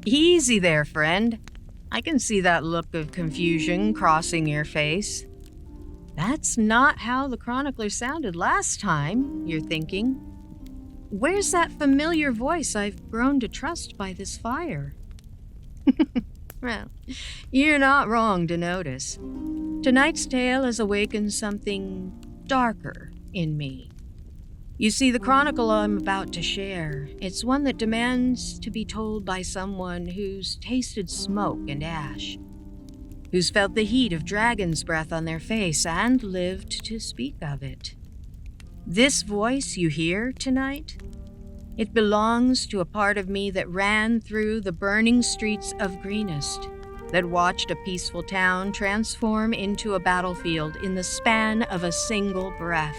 Easy there, friend. I can see that look of confusion crossing your face. That's not how the Chronicler sounded last time, you're thinking. Where's that familiar voice I've grown to trust by this fire? Well, you're not wrong to notice. Tonight's tale has awakened something darker in me. You see, the chronicle I'm about to share, it's one that demands to be told by someone who's tasted smoke and ash, who's felt the heat of dragon's breath on their face and lived to speak of it. This voice you hear tonight, it belongs to a part of me that ran through the burning streets of Greenest, that watched a peaceful town transform into a battlefield in the span of a single breath.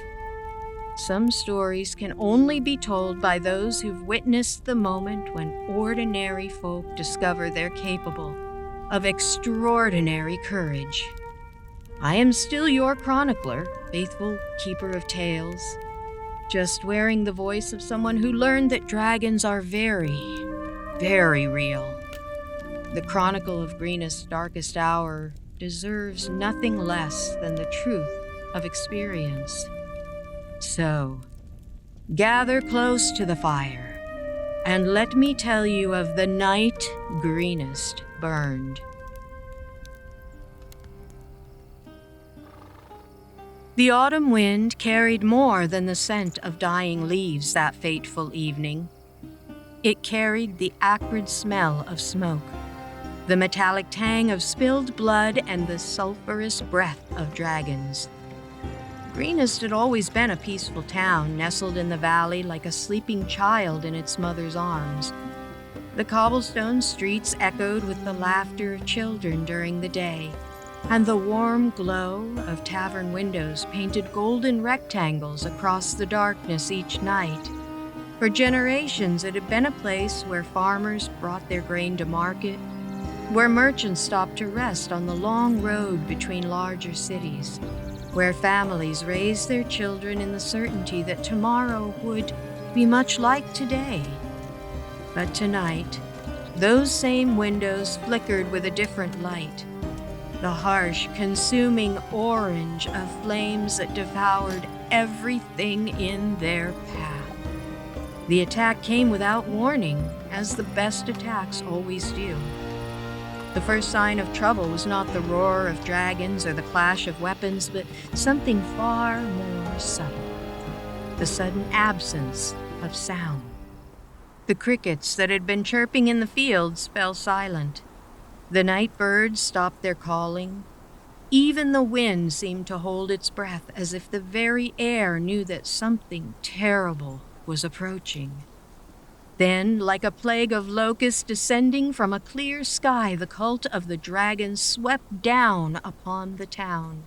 Some stories can only be told by those who've witnessed the moment when ordinary folk discover they're capable of extraordinary courage. I am still your chronicler, faithful keeper of tales, just wearing the voice of someone who learned that dragons are very, very real. The Chronicle of Greenest's darkest hour deserves nothing less than the truth of experience. So, gather close to the fire, and let me tell you of the night Greenest burned. The autumn wind carried more than the scent of dying leaves that fateful evening. It carried the acrid smell of smoke, the metallic tang of spilled blood, and the sulphurous breath of dragons. Greenest had always been a peaceful town, nestled in the valley like a sleeping child in its mother's arms. The cobblestone streets echoed with the laughter of children during the day, and the warm glow of tavern windows painted golden rectangles across the darkness each night. For generations, it had been a place where farmers brought their grain to market, where merchants stopped to rest on the long road between larger cities, where families raised their children in the certainty that tomorrow would be much like today. But tonight, those same windows flickered with a different light, the harsh, consuming orange of flames that devoured everything in their path. The attack came without warning, as the best attacks always do. The first sign of trouble was not the roar of dragons or the clash of weapons, but something far more subtle: the sudden absence of sound. The crickets that had been chirping in the fields fell silent. The night birds stopped their calling. Even the wind seemed to hold its breath, as if the very air knew that something terrible was approaching. Then, like a plague of locusts descending from a clear sky, the cult of the dragons swept down upon the town.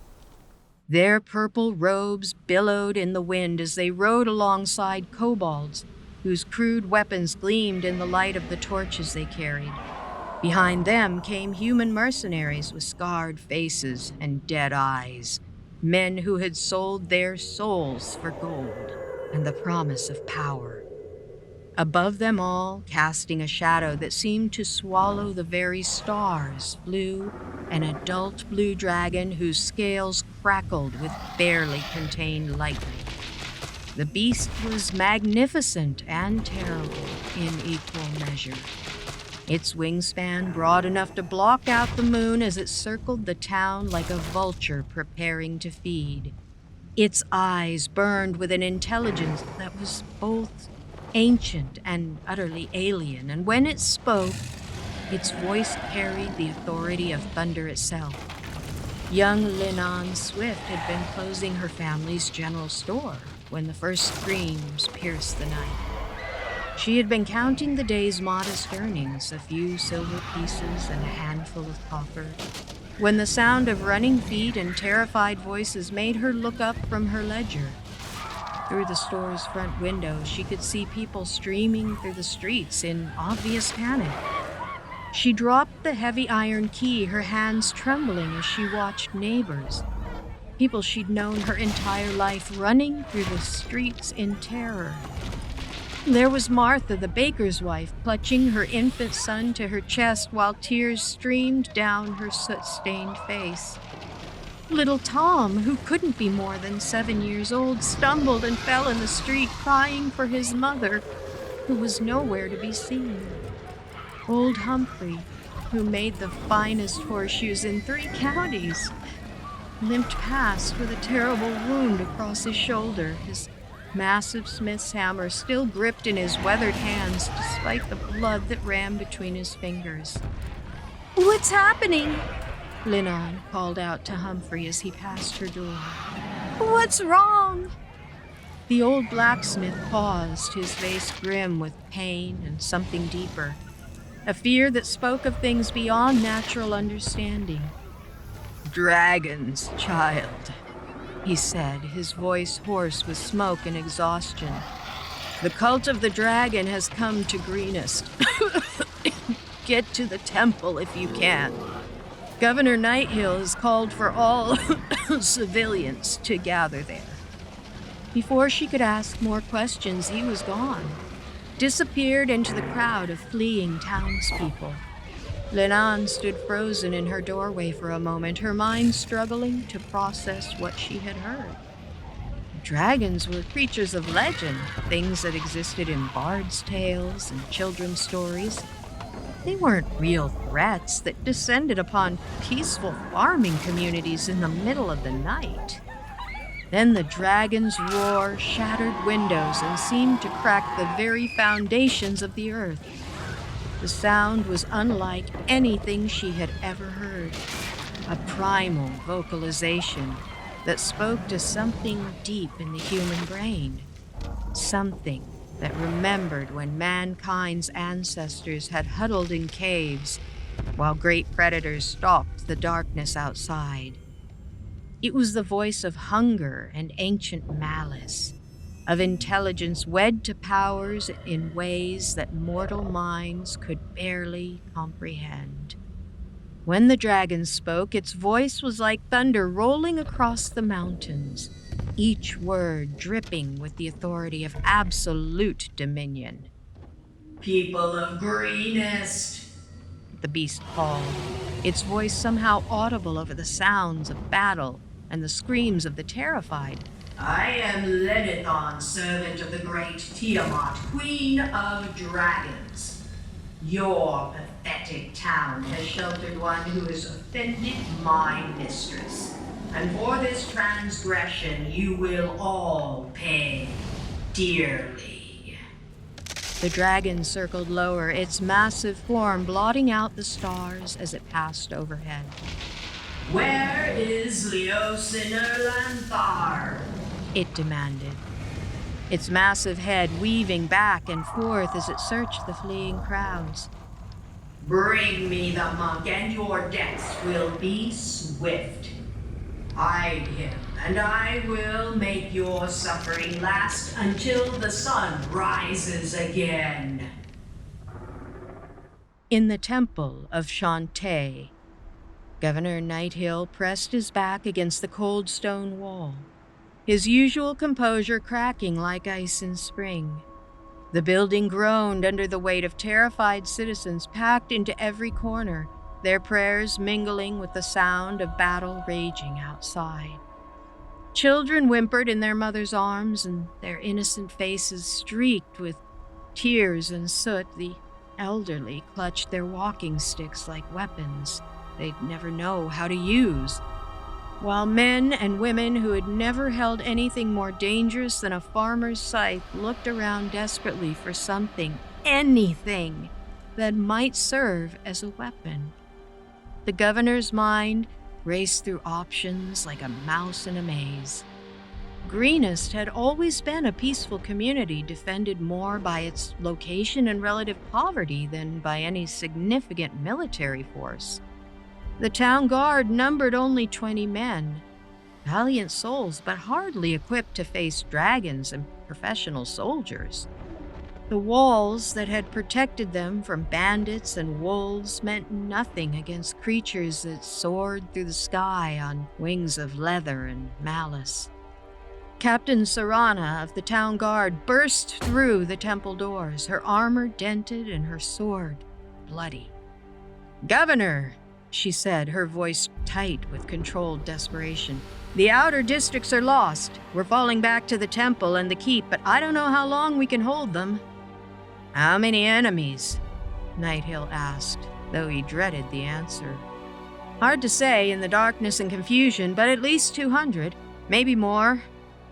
Their purple robes billowed in the wind as they rode alongside kobolds, whose crude weapons gleamed in the light of the torches they carried. Behind them came human mercenaries with scarred faces and dead eyes, men who had sold their souls for gold and the promise of power. Above them all, casting a shadow that seemed to swallow the very stars, flew an adult blue dragon whose scales crackled with barely contained lightning. The beast was magnificent and terrible in equal measure. Its wingspan broad enough to block out the moon as it circled the town like a vulture preparing to feed. Its eyes burned with an intelligence that was both ancient and utterly alien, and when it spoke, its voice carried the authority of thunder itself. Young Lennithon Swift had been closing her family's general store when the first screams pierced the night. She had been counting the day's modest earnings, a few silver pieces and a handful of copper, when the sound of running feet and terrified voices made her look up from her ledger. Through the store's front window, she could see people streaming through the streets in obvious panic. She dropped the heavy iron key, her hands trembling as she watched neighbors, people she'd known her entire life, running through the streets in terror. There was Martha, the baker's wife, clutching her infant son to her chest while tears streamed down her soot-stained face. Little Tom, who couldn't be more than 7 years old, stumbled and fell in the street crying for his mother, who was nowhere to be seen. Old Humphrey, who made the finest horseshoes in 3 counties, limped past with a terrible wound across his shoulder, his massive smith's hammer still gripped in his weathered hands despite the blood that ran between his fingers. "What's happening?" Lennithon called out to Humphrey as he passed her door. "What's wrong?" The old blacksmith paused, his face grim with pain and something deeper, a fear that spoke of things beyond natural understanding. "Dragons, child," he said, his voice hoarse with smoke and exhaustion. "The cult of the dragon has come to Greenest. Get to the temple if you can. Governor Nighthill has called for all civilians to gather there." Before she could ask more questions, he was gone, disappeared into the crowd of fleeing townspeople. Lennithon stood frozen in her doorway for a moment, her mind struggling to process what she had heard. Dragons were creatures of legend, things that existed in bards' tales and children's stories. They weren't real threats that descended upon peaceful farming communities in the middle of the night. Then the dragon's roar shattered windows and seemed to crack the very foundations of the earth. The sound was unlike anything she had ever heard, a primal vocalization that spoke to something deep in the human brain, something that remembered when mankind's ancestors had huddled in caves while great predators stalked the darkness outside. It was the voice of hunger and ancient malice, of intelligence wed to powers in ways that mortal minds could barely comprehend. When the dragon spoke, its voice was like thunder rolling across the mountains, each word dripping with the authority of absolute dominion. "People of Greenest," the beast called, its voice somehow audible over the sounds of battle and the screams of the terrified. "I am Lennithon, servant of the great Tiamat, queen of dragons. Your pathetic town has sheltered one who has offended my mistress, and for this transgression you will all pay dearly." The dragon circled lower, its massive form blotting out the stars as it passed overhead. "Where is Leosinner Lanthar?" it demanded, its massive head weaving back and forth as it searched the fleeing crowds. "Bring me the monk, and your deaths will be swift. Hide him, and I will make your suffering last until the sun rises again." In the temple of Shantae, Governor Nighthill pressed his back against the cold stone wall, his usual composure cracking like ice in spring. The building groaned under the weight of terrified citizens packed into every corner, their prayers mingling with the sound of battle raging outside. Children whimpered in their mothers' arms, and their innocent faces streaked with tears and soot. The elderly clutched their walking sticks like weapons they'd never know how to use, while men and women who had never held anything more dangerous than a farmer's scythe looked around desperately for something, anything, that might serve as a weapon. The governor's mind raced through options like a mouse in a maze. Greenest had always been a peaceful community defended more by its location and relative poverty than by any significant military force. The town guard numbered only 20 men, valiant souls but hardly equipped to face dragons and professional soldiers. The walls that had protected them from bandits and wolves meant nothing against creatures that soared through the sky on wings of leather and malice. Captain Sarana of the town guard burst through the temple doors, her armor dented and her sword bloody. "Governor," she said, her voice tight with controlled desperation. "The outer districts are lost. We're falling back to the temple and the keep, but I don't know how long we can hold them." "How many enemies?" Nighthill asked, though he dreaded the answer. "Hard to say in the darkness and confusion, but at least 200, maybe more.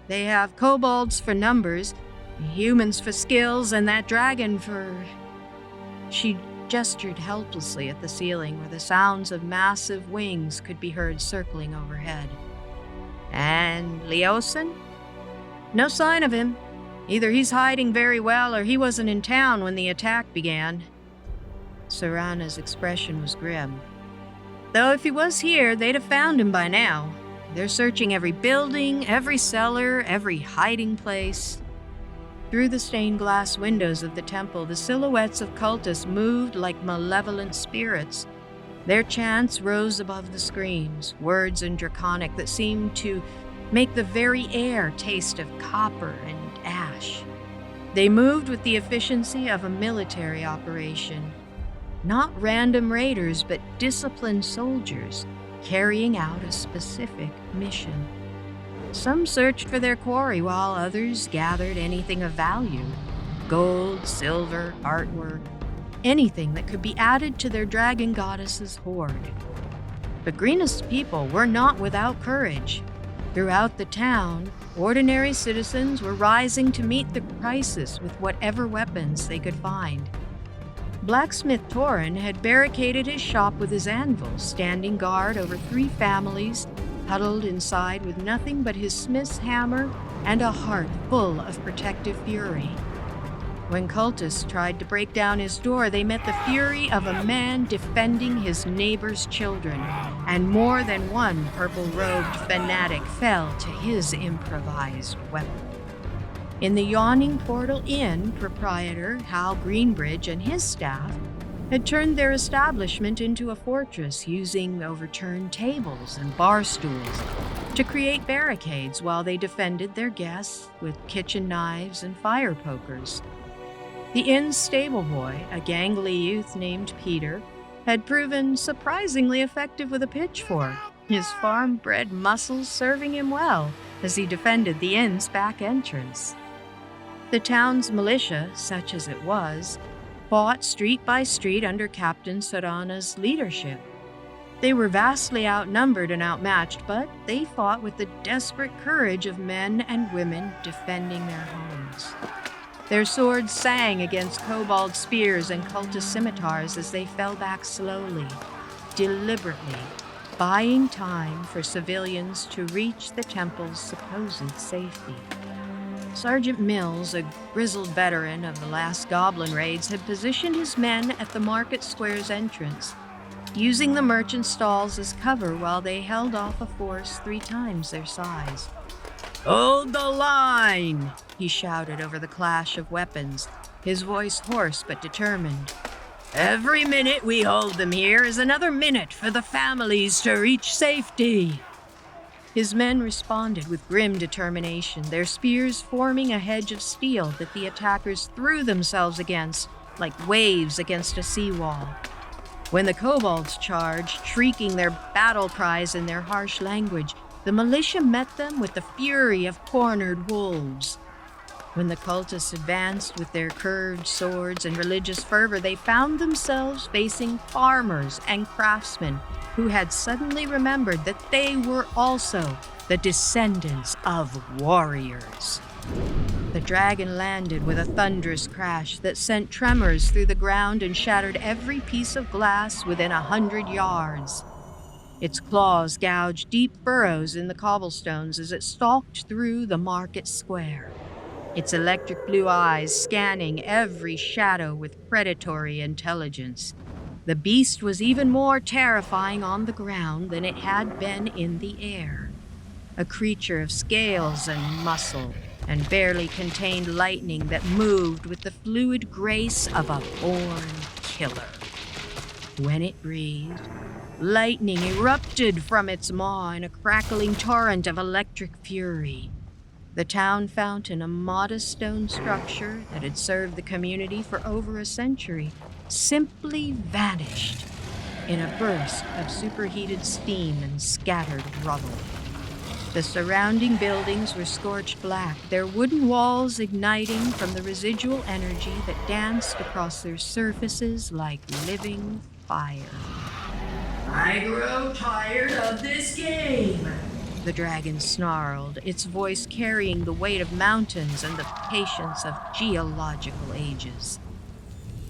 They have kobolds for numbers, humans for skills, and that dragon for..." She gestured helplessly at the ceiling where the sounds of massive wings could be heard circling overhead. "And Leosin?" "No sign of him. Either he's hiding very well or he wasn't in town when the attack began." Sarana's expression was grim. "Though if he was here, they'd have found him by now. They're searching every building, every cellar, every hiding place." Through the stained glass windows of the temple, the silhouettes of cultists moved like malevolent spirits. Their chants rose above the screams, words in Draconic that seemed to make the very air taste of copper and ash. They moved with the efficiency of a military operation. Not random raiders, but disciplined soldiers carrying out a specific mission. Some searched for their quarry while others gathered anything of value: gold, silver, artwork, anything that could be added to their dragon goddess's hoard. But Greenest people were not without courage. Throughout the town, ordinary citizens were rising to meet the crisis with whatever weapons they could find. Blacksmith Torin had barricaded his shop with his anvil, standing guard over 3 families huddled inside with nothing but his smith's hammer and a heart full of protective fury. When cultists tried to break down his door, they met the fury of a man defending his neighbor's children, and more than one purple-robed fanatic fell to his improvised weapon. In the yawning Portal Inn, proprietor Hal Greenbridge and his staff had turned their establishment into a fortress, using overturned tables and bar stools to create barricades while they defended their guests with kitchen knives and fire pokers. The inn's stable boy, a gangly youth named Peter, had proven surprisingly effective with a pitchfork, his farm-bred muscles serving him well as he defended the inn's back entrance. The town's militia, such as it was, fought street by street under Captain Sarana's leadership. They were vastly outnumbered and outmatched, but they fought with the desperate courage of men and women defending their homes. Their swords sang against kobold spears and cultist scimitars as they fell back slowly, deliberately, buying time for civilians to reach the temple's supposed safety. Sergeant Mills, a grizzled veteran of the last goblin raids, had positioned his men at the market square's entrance, using the merchant stalls as cover while they held off a force 3 times their size. "Hold the line!" he shouted over the clash of weapons, his voice hoarse but determined. "Every minute we hold them here is another minute for the families to reach safety." His men responded with grim determination, their spears forming a hedge of steel that the attackers threw themselves against, like waves against a seawall. When the kobolds charged, shrieking their battle cries in their harsh language, the militia met them with the fury of cornered wolves. When the cultists advanced with their curved swords and religious fervor, they found themselves facing farmers and craftsmen who had suddenly remembered that they were also the descendants of warriors. The dragon landed with a thunderous crash that sent tremors through the ground and shattered every piece of glass within 100 yards. Its claws gouged deep furrows in the cobblestones as it stalked through the market square, its electric blue eyes scanning every shadow with predatory intelligence. The beast was even more terrifying on the ground than it had been in the air. A creature of scales and muscle, and barely contained lightning that moved with the fluid grace of a born killer. When it breathed, lightning erupted from its maw in a crackling torrent of electric fury. The town fountain, a modest stone structure that had served the community for over a century, simply vanished in a burst of superheated steam and scattered rubble. The surrounding buildings were scorched black, their wooden walls igniting from the residual energy that danced across their surfaces like living fire. I grow tired of this game, the dragon snarled, its voice carrying the weight of mountains and the patience of geological ages.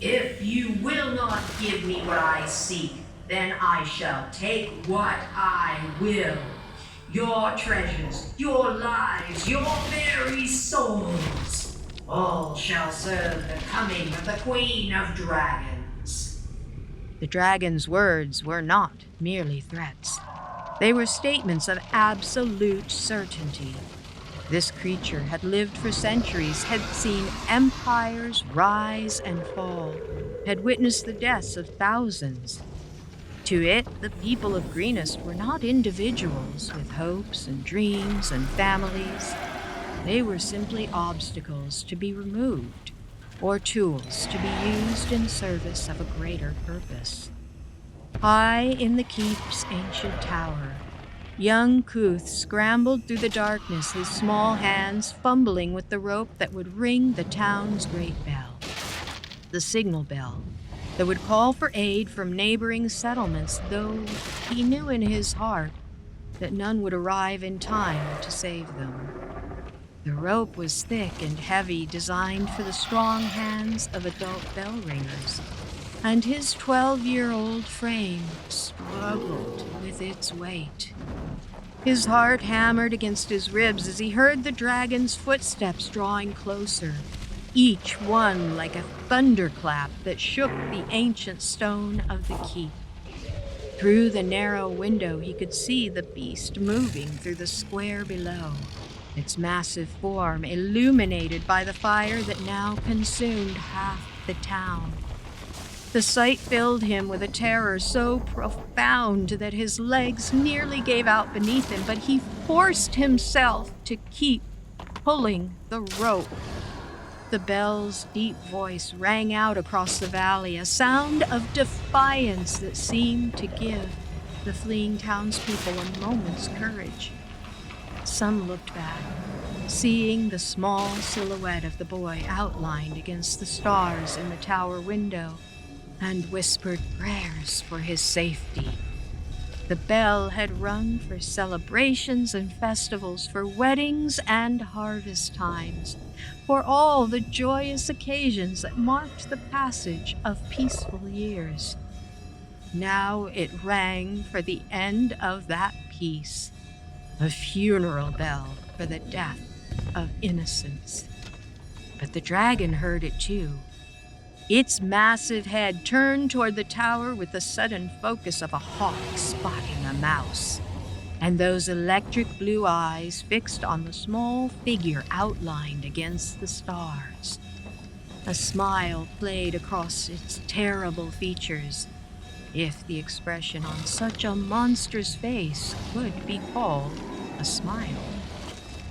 If you will not give me what I seek, then I shall take what I will. Your treasures, your lives, your very souls, all shall serve the coming of the Queen of Dragons. The dragon's words were not merely threats. They were statements of absolute certainty. This creature had lived for centuries, had seen empires rise and fall, had witnessed the deaths of thousands. To it, the people of Greenest were not individuals with hopes and dreams and families. They were simply obstacles to be removed, or tools to be used in service of a greater purpose. High in the keep's ancient tower, young Kuth scrambled through the darkness, his small hands fumbling with the rope that would ring the town's great bell. The signal bell that would call for aid from neighboring settlements, though he knew in his heart that none would arrive in time to save them. The rope was thick and heavy, designed for the strong hands of adult bell ringers, and his 12-year-old frame struggled with its weight. His heart hammered against his ribs as he heard the dragon's footsteps drawing closer, each one like a thunderclap that shook the ancient stone of the keep. Through the narrow window, he could see the beast moving through the square below, its massive form illuminated by the fire that now consumed half the town. The sight filled him with a terror so profound that his legs nearly gave out beneath him, but he forced himself to keep pulling the rope. The bell's deep voice rang out across the valley, a sound of defiance that seemed to give the fleeing townspeople a moment's courage. Some looked back, seeing the small silhouette of the boy outlined against the stars in the tower window, and whispered prayers for his safety. The bell had rung for celebrations and festivals, for weddings and harvest times, for all the joyous occasions that marked the passage of peaceful years. Now it rang for the end of that peace, a funeral bell for the death of innocence. But the dragon heard it too. Its massive head turned toward the tower with the sudden focus of a hawk spotting a mouse, and those electric blue eyes fixed on the small figure outlined against the stars. A smile played across its terrible features, if the expression on such a monstrous face could be called a smile.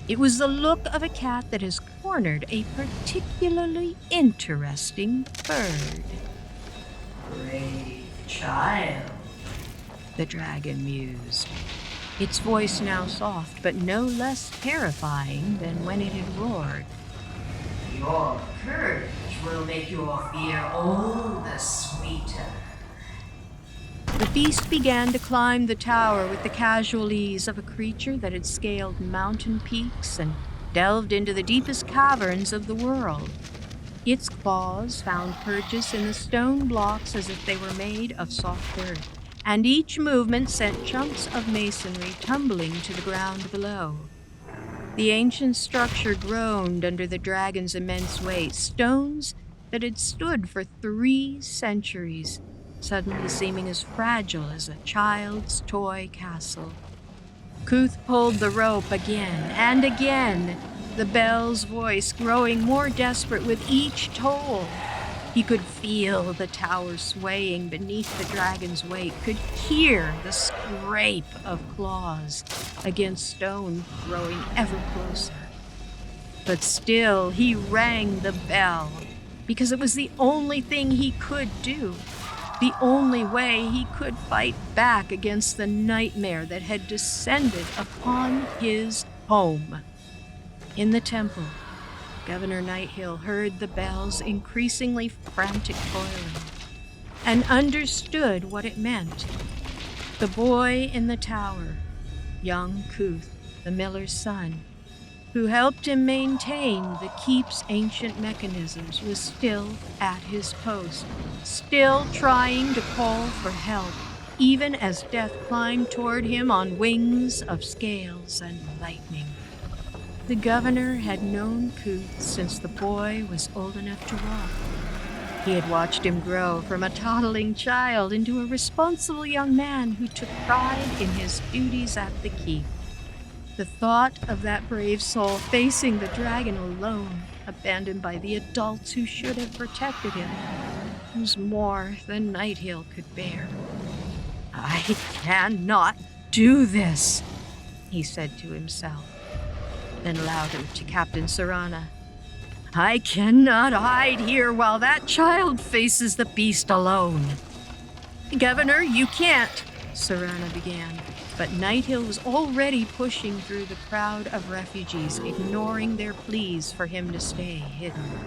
It was the look of a cat that has cornered a particularly interesting bird. Brave child, the dragon mused, its voice now soft but no less terrifying than when it had roared. Your courage will make your fear all the sweeter. The beast began to climb the tower with the casual ease of a creature that had scaled mountain peaks and delved into the deepest caverns of the world. Its claws found purchase in the stone blocks as if they were made of soft earth, and each movement sent chunks of masonry tumbling to the ground below. The ancient structure groaned under the dragon's immense weight, stones that had stood for 3 centuries, suddenly seeming as fragile as a child's toy castle. Kuth pulled the rope again and again, the bell's voice growing more desperate with each toll. He could feel the tower swaying beneath the dragon's weight, could hear the scrape of claws against stone growing ever closer. But still, he rang the bell, because it was the only thing he could do, the only way he could fight back against the nightmare that had descended upon his home. In the temple, Governor Nighthill heard the bell's increasingly frantic toiling and understood what it meant. The boy in the tower, young Kuth, the miller's son, who helped him maintain the keep's ancient mechanisms, was still at his post, still trying to call for help, even as death climbed toward him on wings of scales and lightning. The governor had known Kuth since the boy was old enough to walk. He had watched him grow from a toddling child into a responsible young man who took pride in his duties at the keep. The thought of that brave soul facing the dragon alone, abandoned by the adults who should have protected him, was more than Nighthill could bear. "I cannot do this," he said to himself. Then louder to Captain Serana, "I cannot hide here while that child faces the beast alone." "Governor, you can't," Serana began. But Nighthill was already pushing through the crowd of refugees, ignoring their pleas for him to stay hidden.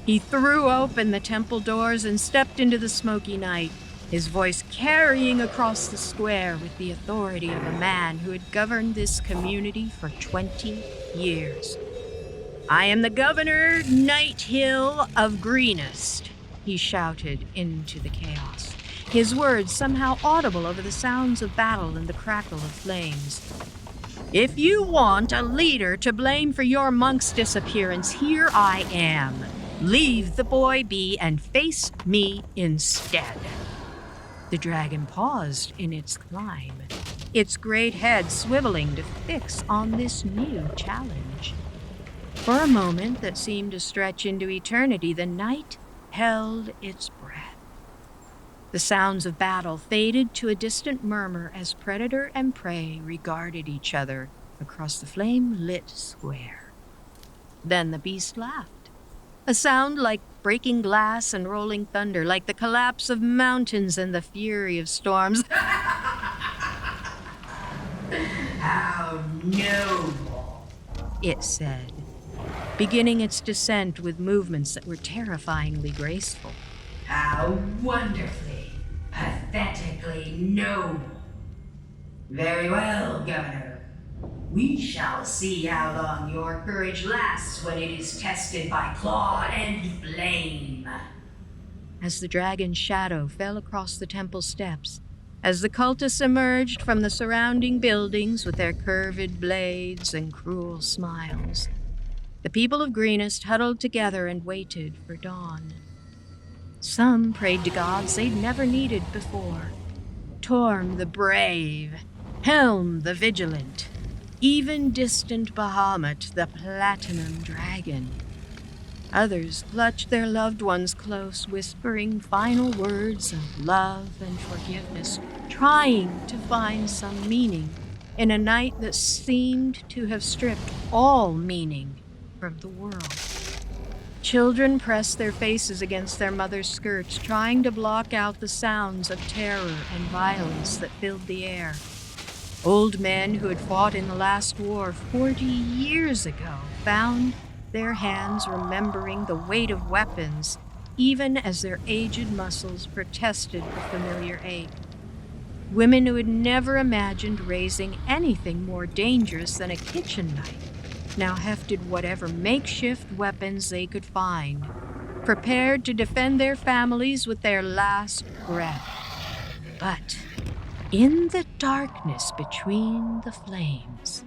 He threw open the temple doors and stepped into the smoky night, his voice carrying across the square with the authority of a man who had governed this community for 20 years. "I am the Governor Nighthill of Greenest," he shouted into the chaos, his words somehow audible over the sounds of battle and the crackle of flames. "If you want a leader to blame for your monk's disappearance, here I am. Leave the boy be and face me instead." The dragon paused in its climb, its great head swiveling to fix on this new challenge. For a moment that seemed to stretch into eternity, the night held its breath. The sounds of battle faded to a distant murmur as predator and prey regarded each other across the flame-lit square. Then the beast laughed, a sound like breaking glass and rolling thunder, like the collapse of mountains and the fury of storms. How noble, it said, beginning its descent with movements that were terrifyingly graceful. how wonderfully, pathetically noble. Very well, Governor. We shall see how long your courage lasts when it is tested by claw and flame. As the dragon's shadow fell across the temple steps, as the cultists emerged from the surrounding buildings with their curved blades and cruel smiles, the people of Greenest huddled together and waited for dawn. Some prayed to gods they'd never needed before. Torm the brave, Helm the vigilant, even distant Bahamut the platinum dragon. Others clutched their loved ones close, whispering final words of love and forgiveness, trying to find some meaning in a night that seemed to have stripped all meaning from the world. Children pressed their faces against their mother's skirts, trying to block out the sounds of terror and violence that filled the air. Old men who had fought in the last war 40 years ago found their hands remembering the weight of weapons, even as their aged muscles protested the familiar ache. Women who had never imagined raising anything more dangerous than a kitchen knife now hefted whatever makeshift weapons they could find, prepared to defend their families with their last breath. But in the darkness between the flames,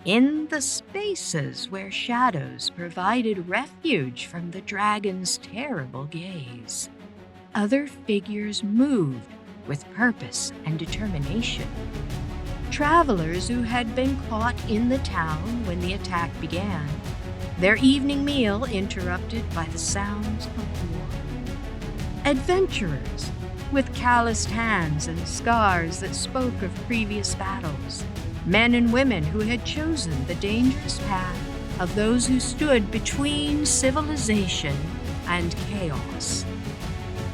in the spaces where shadows provided refuge from the dragon's terrible gaze, other figures moved with purpose and determination. Travelers who had been caught in the town when the attack began, their evening meal interrupted by the sounds of war. Adventurers with calloused hands and scars that spoke of previous battles. Men and women who had chosen the dangerous path of those who stood between civilization and chaos.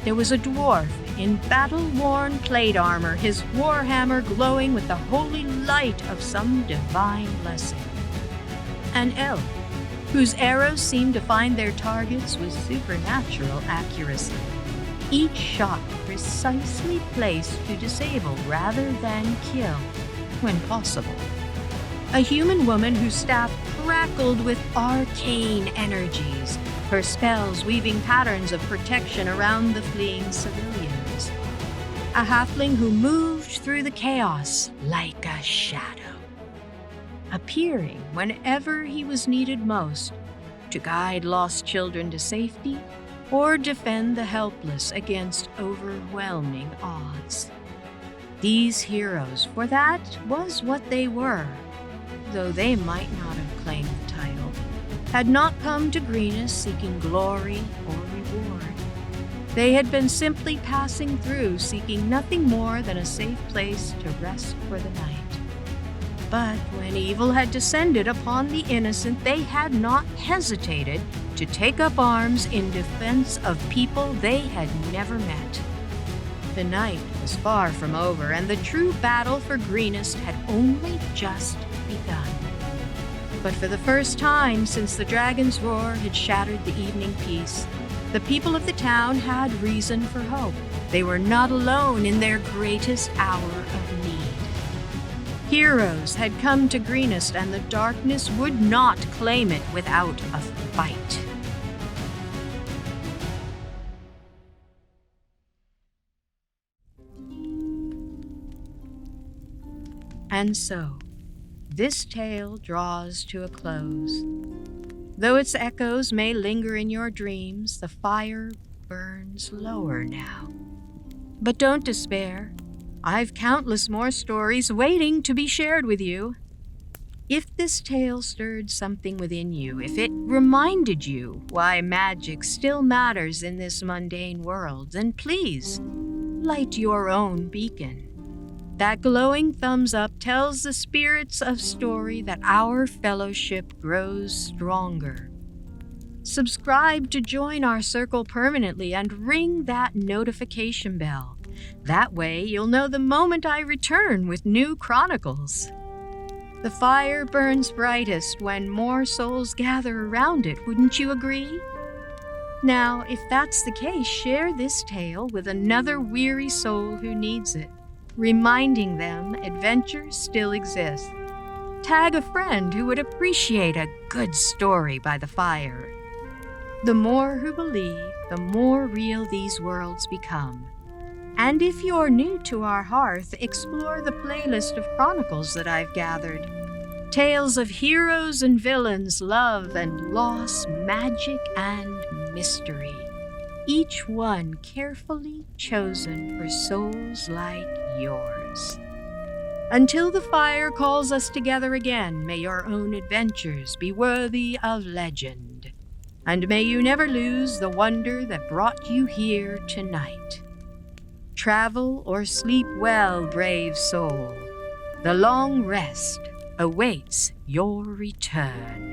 There was a dwarf in battle-worn plate armor, his warhammer glowing with the holy light of some divine blessing. An elf, whose arrows seemed to find their targets with supernatural accuracy, each shot precisely placed to disable rather than kill, when possible. A human woman whose staff crackled with arcane energies, her spells weaving patterns of protection around the fleeing civilians. A halfling who moved through the chaos like a shadow, appearing whenever he was needed most to guide lost children to safety or defend the helpless against overwhelming odds. These heroes, for that was what they were, though they might not have claimed the title, had not come to Greenest seeking glory or reward. They had been simply passing through, seeking nothing more than a safe place to rest for the night. But when evil had descended upon the innocent, they had not hesitated to take up arms in defense of people they had never met. The night was far from over, and the true battle for Greenest had only just begun. But for the first time since the dragon's roar had shattered the evening peace, the people of the town had reason for hope. They were not alone in their greatest hour of need. Heroes had come to Greenest, and the darkness would not claim it without a fight. And so, this tale draws to a close. Though its echoes may linger in your dreams, the fire burns lower now. But don't despair. I've countless more stories waiting to be shared with you. If this tale stirred something within you, if it reminded you why magic still matters in this mundane world, then please light your own beacon. That glowing thumbs up tells the spirits of story that our fellowship grows stronger. Subscribe to join our circle permanently and ring that notification bell. That way you'll know the moment I return with new chronicles. The fire burns brightest when more souls gather around it, wouldn't you agree? Now, if that's the case, share this tale with another weary soul who needs it, reminding them adventures still exist. Tag a friend who would appreciate a good story by the fire. The more who believe, the more real these worlds become. And if you're new to our hearth, explore the playlist of chronicles that I've gathered. Tales of heroes and villains, love and loss, magic and mystery. Each one carefully chosen for souls like yours. Until the fire calls us together again, may your own adventures be worthy of legend. And may you never lose the wonder that brought you here tonight. Travel or sleep well, brave soul. The long rest awaits your return.